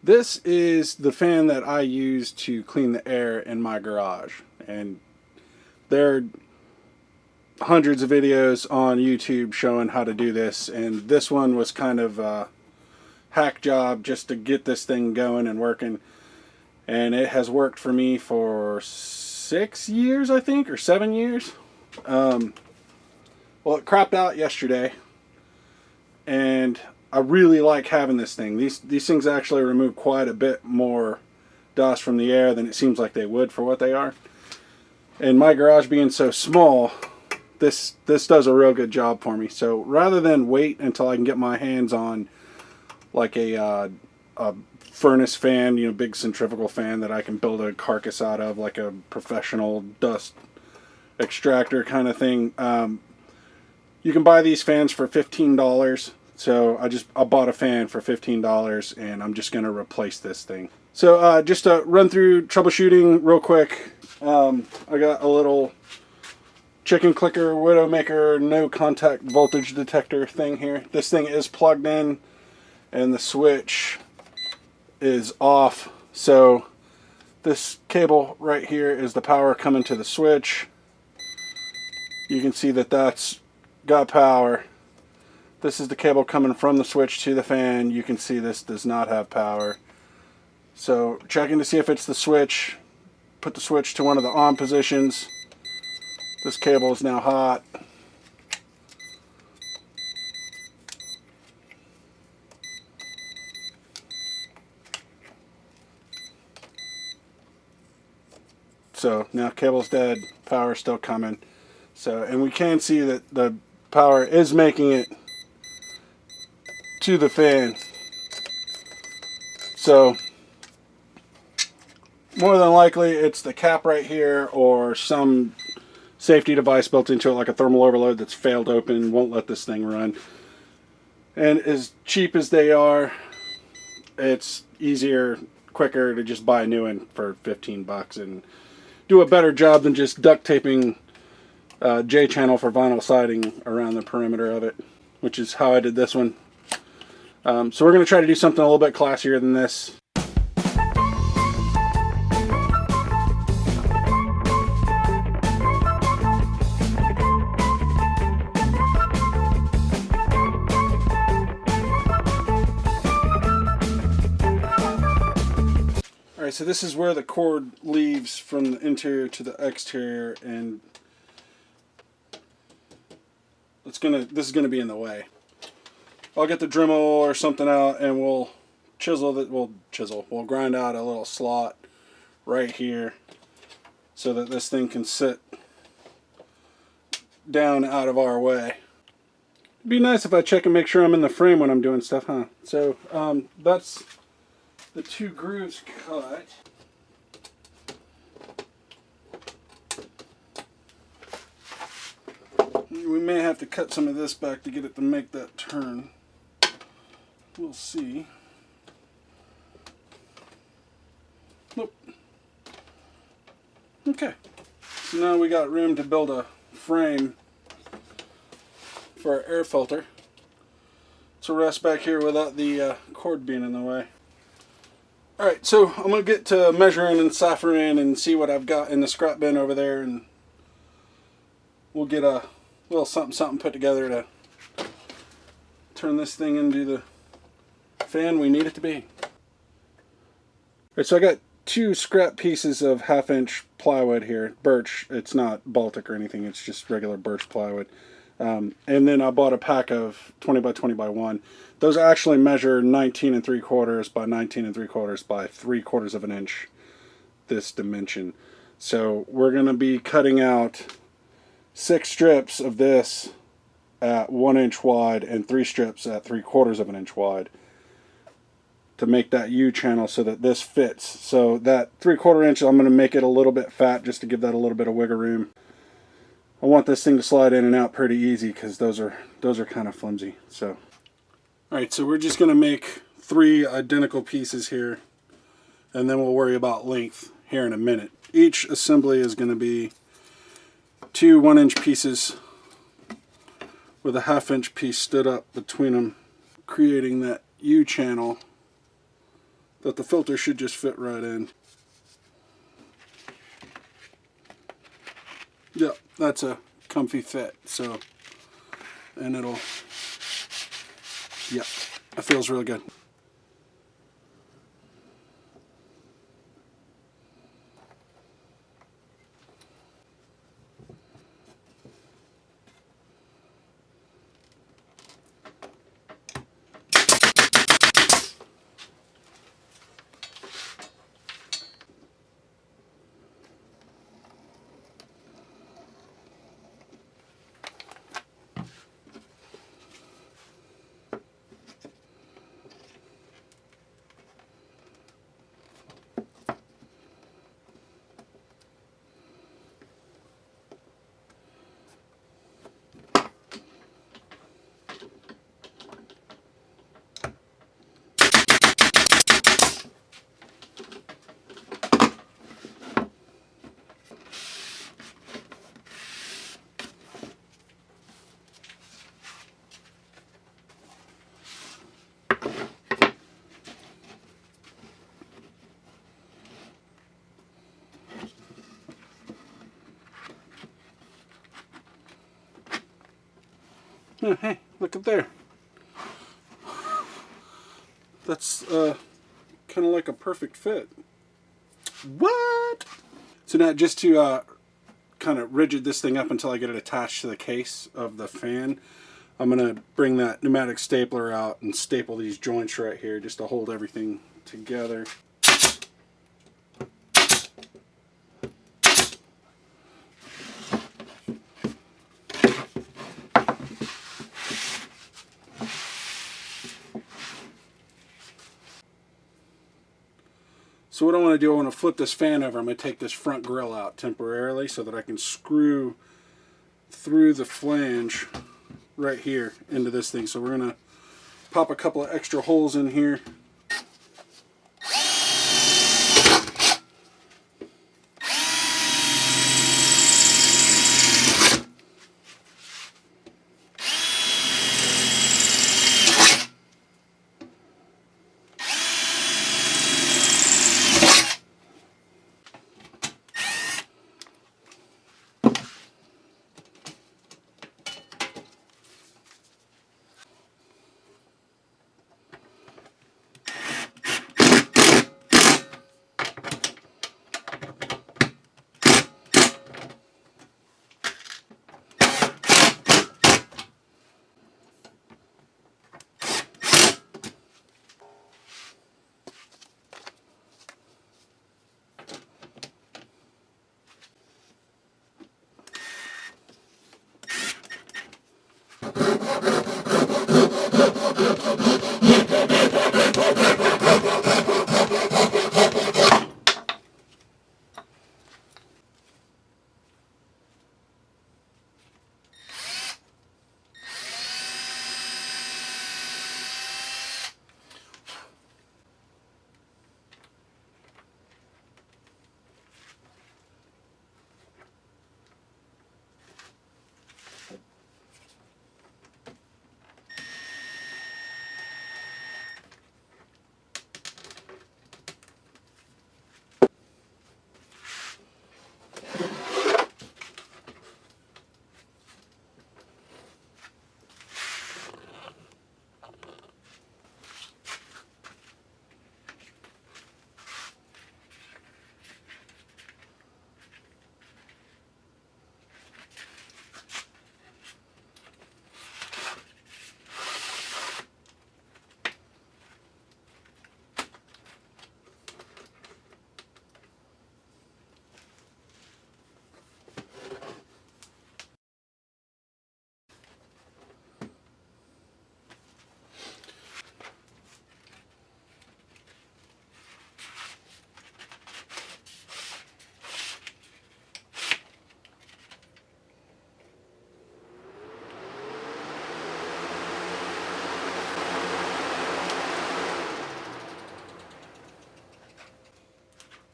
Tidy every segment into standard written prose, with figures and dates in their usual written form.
This is the fan that I use to clean the air in my garage, and there are hundreds of videos on YouTube showing how to do this, and this one was kind of a hack job just to get this thing going and working, and it has worked for me for 6 years, I think, or 7 years. Well, it crapped out yesterday, and I really like having this thing. These things actually remove quite a bit more dust from the air than it seems like they would for what they are. And my garage being so small, this does a real good job for me. So rather than wait until I can get my hands on like a furnace fan, you know, big centrifugal fan that I can build a carcass out of, like a professional dust extractor kind of thing, you can buy these fans for $15. So I bought a fan for $15, and I'm just going to replace this thing. So just to run through troubleshooting real quick, I got a little chicken clicker, Widowmaker, no contact voltage detector thing here. This thing is plugged in, and the switch is off. So this cable right here is the power coming to the switch. You can see that that's got power. This is the cable coming from the switch to the fan. You can see this does not have power. So checking to see if it's the switch. Put the switch to one of the on positions. This cable is now hot. So now cable's dead, power's still coming. So, and we can see that the power is making it to the fan. So more than likely it's the cap right here, or some safety device built into it, like a thermal overload that's failed open, won't let this thing run. And as cheap as they are, it's easier, quicker to just buy a new one for 15 bucks and do a better job than just duct taping J-channel for vinyl siding around the perimeter of it, which is how I did this one. So we're going to try to do something a little bit classier than this. Alright, so this is where the cord leaves from the interior to the exterior, and this is gonna be in the way. I'll get the Dremel or something out, and we'll we'll grind out a little slot right here so that this thing can sit down out of our way. It'd be nice if I check and make sure I'm in the frame when I'm doing stuff, huh? So that's the 2 grooves cut. We may have to cut some of this back to get it to make that turn. We'll see. Nope. Okay. So now we got room to build a frame for our air filter. So rest back here without the cord being in the way. Alright, so I'm going to get to measuring and ciphering and see what I've got in the scrap bin over there, and we'll get a little something put together to turn this thing into the fan we need it to be. Alright, so I got 2 scrap pieces of 1/2-inch plywood here, birch. It's not Baltic or anything, it's just regular birch plywood. And then I bought a pack of 20 by 20 by 1. Those actually measure 19 3/4 by 19 3/4 by 3/4 of an inch, this dimension. So we're going to be cutting out 6 strips of this at 1 inch wide and 3 strips at 3/4 of an inch wide to make that U channel so that this fits. So that 3/4 inch, I'm going to make it a little bit fat just to give that a little bit of wiggle room. I want this thing to slide in and out pretty easy because those are kind of flimsy. So, alright, so we're just going to make 3 identical pieces here, and then we'll worry about length here in a minute. Each assembly is going to be 2 1-inch pieces with a 1/2-inch piece stood up between them, creating that U channel that the filter should just fit right in. Yep, that's a comfy fit. So, and it'll, yep, it feels really good. Oh, hey, look at there. That's kind of like a perfect fit. What? So now just to kind of rigid this thing up until I get it attached to the case of the fan, I'm going to bring that pneumatic stapler out and staple these joints right here just to hold everything together. So what I want to do, I want to flip this fan over. I'm going to take this front grill out temporarily so that I can screw through the flange right here into this thing. So we're going to pop a couple of extra holes in here.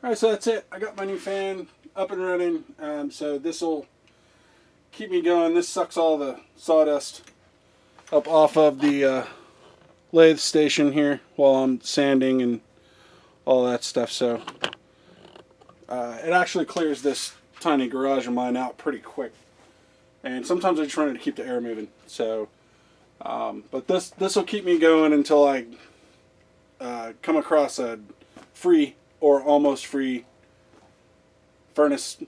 Alright, so that's it. I got my new fan up and running. So this will keep me going. This sucks all the sawdust up off of the lathe station here while I'm sanding and all that stuff. So it actually clears this tiny garage of mine out pretty quick. And sometimes I just run it to keep the air moving. So, but this will keep me going until I come across a free or almost free furnace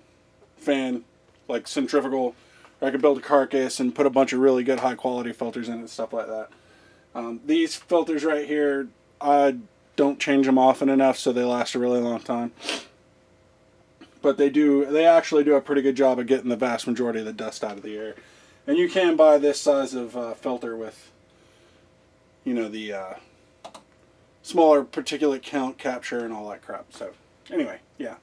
fan, like centrifugal. I could build a carcass and put a bunch of really good high quality filters in it and stuff like that. These filters right here, I don't change them often enough so they last a really long time. But they actually do a pretty good job of getting the vast majority of the dust out of the air. And you can buy this size of filter with, you know, the smaller particulate count capture and all that crap. So anyway, yeah.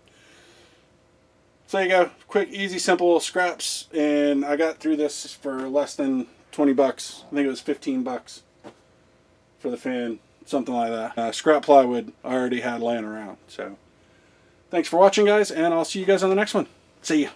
So there you go, quick, easy, simple scraps, and I got through this for less than 20 bucks. I think it was 15 bucks for the fan, something like that. Scrap plywood I already had laying around. So thanks for watching, guys, and I'll see you guys on the next one. See ya.